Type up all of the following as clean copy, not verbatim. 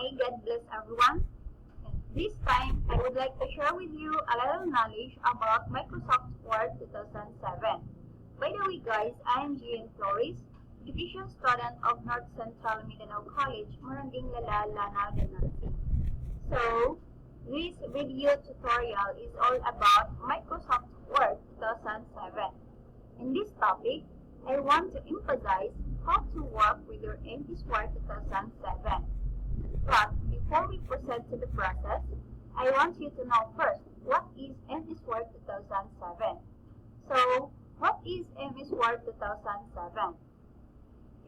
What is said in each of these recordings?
Hi, God bless everyone. This time, I would like to share with you a little knowledge about Microsoft Word 2007. By the way guys, I am Gian Flores, education student of North Central Mindanao College, Moranding Lala, Lanao del Norte. So, this video tutorial is all about Microsoft Word 2007. In this topic, I want to emphasize how to work with your MS Word 2007. But before we proceed to the process, I want you to know first, what is MS Word 2007? So, what is MS Word 2007?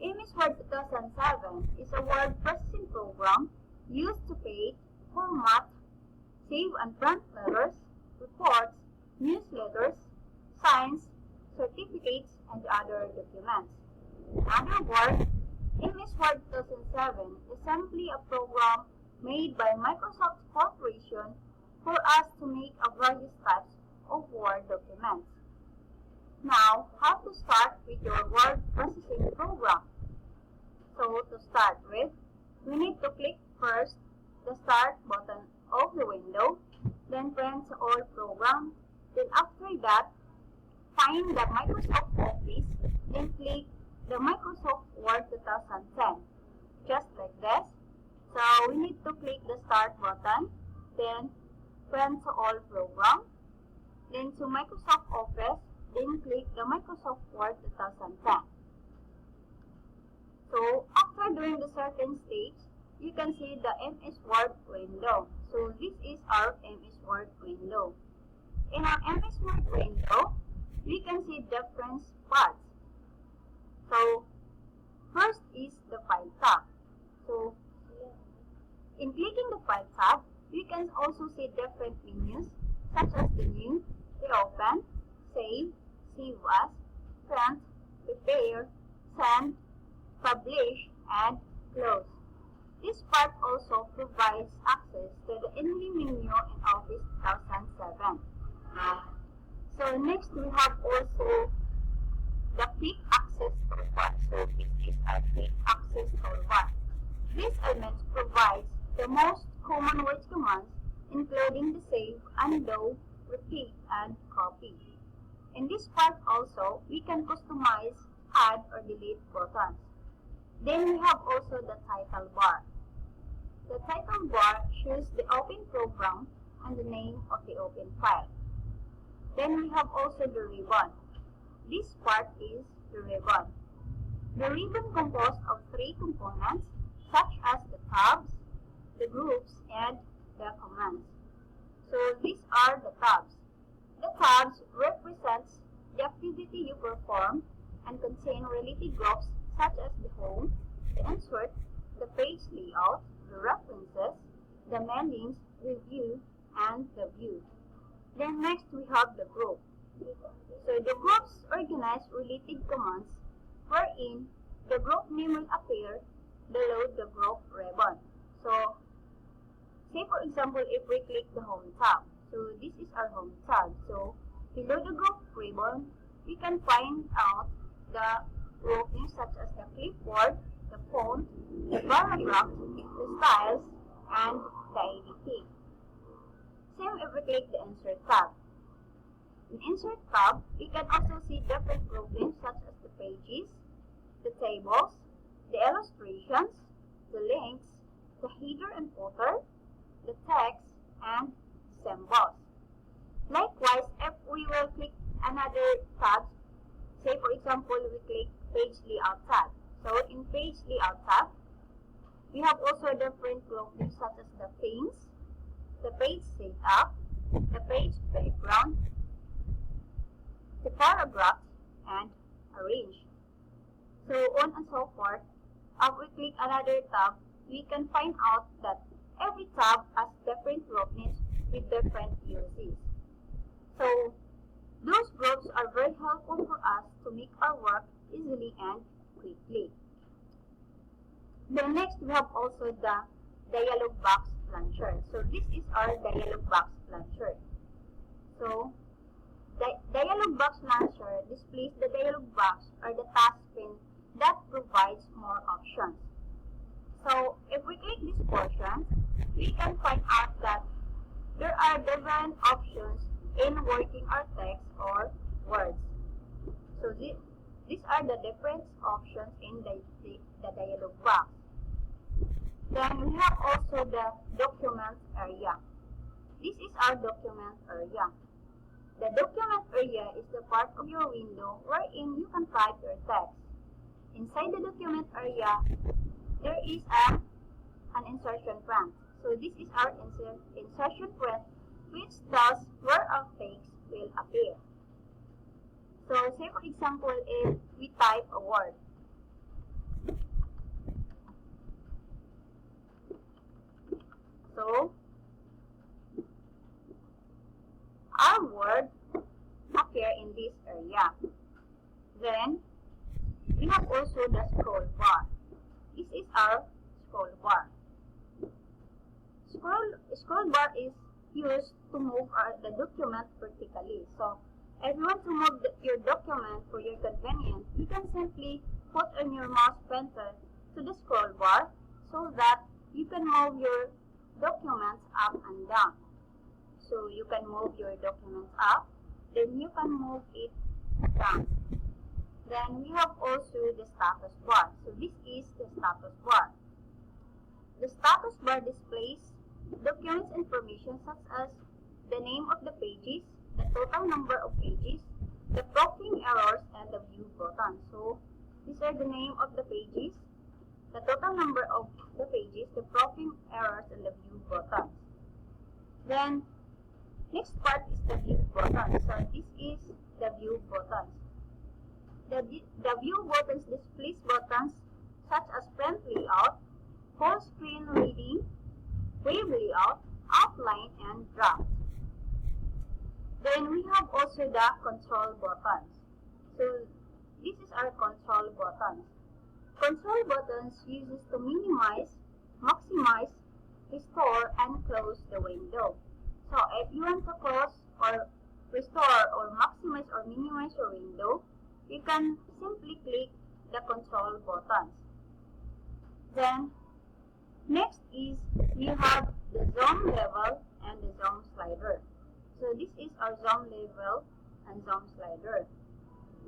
MS Word 2007 is a word processing program used to create, format, save and print letters, reports, newsletters, signs, certificates, and other documents. In other words, MS Word 2007 is simply a program made by Microsoft Corporation for us to make a various types of Word documents. Now, how to start with your word processing program? So, to start with, we need to click first the Start button of the window, then press All Program, then after that, find the Microsoft Office, then click the Microsoft Word 2010, just like this. So, we need to click the Start button, then press All Program, then to Microsoft Office, then click the Microsoft Word 2010. So, after doing the certain stage, you can see the MS Word window. So, this is our MS Word window. In our MS Word window, we can see different spots. So, first is the File tab. So, in clicking the File tab, we can also see different menus such as the New, the Open, Save, Save As, Print, Prepare, Send, Publish, and Close. This part also provides access to the Envy menu in Office 2007. So next we have also the Quick Access Toolbar. So this is our Quick Access Toolbar. This element provides the most common word commands, including the save, undo, repeat, and copy. In this part also, we can customize, add, or delete buttons. Then we have also the title bar. The title bar shows the open program and the name of the open file. Then we have also the ribbon. This part is the ribbon. The ribbon composed of three components such as the tabs, the groups, and the commands. So these are the tabs. The tabs represents the activity you perform and contain related groups such as the home, the insert, the page layout, the references, the mailings, review, and the view. Then next we have the group. So the groups organize related commands wherein the group name will appear below the group ribbon. So, say for example, if we click the Home tab. So this is our Home tab. So below the group ribbon, we can find out the group names such as the clipboard, the font, the paragraph, the styles, and the ADT. Same if we click the Insert tab. In Insert tab, we can also see different group names such as the pages, the tables, the illustrations, the links, the header and footer, the text, and symbols. Likewise, if we will click another tab, say for example, we click Page Layout tab. So in Page Layout tab, we have also different group names such as the themes, the page setup, the page background, the paragraph, and arrange. So on and so forth. If we click another tab, we can find out that every tab has different group names with different uses. So those groups are very helpful for us to make our work easily and quickly. Then next we have also the dialog box launcher. So this is our dialog box launcher. So the dialog box launcher displays the dialog box or the task pane that provides more options. So if we click this portion, different options in working our text or words. So these are the different options in the dialog box. Then we have also the document area. This is our document area. The document area is the part of your window wherein you can type your text. Inside the document area, there is an insertion prompt. So this is our insertion prompt, which tells where our text will appear. So say for example, if we type a word. So our word appear in this area. Then we have also the scroll bar. This is our scroll bar. Scroll bar is used to move the document vertically. So if you want to move your document for your convenience, you can simply put on your mouse pointer to the scroll bar so that you can move your documents up and down. So you can move your documents up, then you can move it down. Then we have also the status bar. So this is the status bar. The status bar displays documents information such as the name of the pages, the total number of pages, the proofing errors, and the view button. So these are the name of the pages, the total number of the pages, the proofing errors, and the view buttons. Then next part is the view button. So this is the view buttons. The view buttons displays buttons such as print layout, full screen reading, wave layout, outline, and draft. Then we have also the control buttons. So this is our control buttons. Control buttons uses to minimize, maximize, restore, and close the window. So if you want to close or restore or maximize or minimize your window, you can simply click the control buttons. Then next is we have the zoom level and the zoom slider. So this is our zoom level and zoom slider.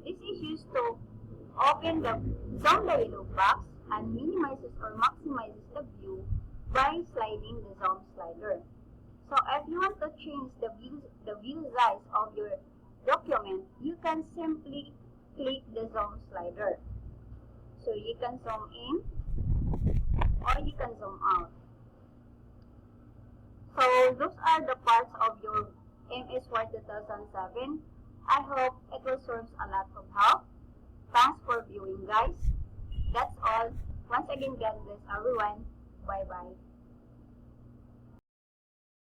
This is used to open the zoom dialog box and minimizes or maximizes the view by sliding the zoom slider. So if you want to change the view size of your document, you can simply click the zoom slider. So you can zoom in or you can zoom out. So those are the parts of your MS Word 2007. I hope it will serve a lot of help. Thanks for viewing, guys. That's all. Once again, God bless everyone. Bye-bye.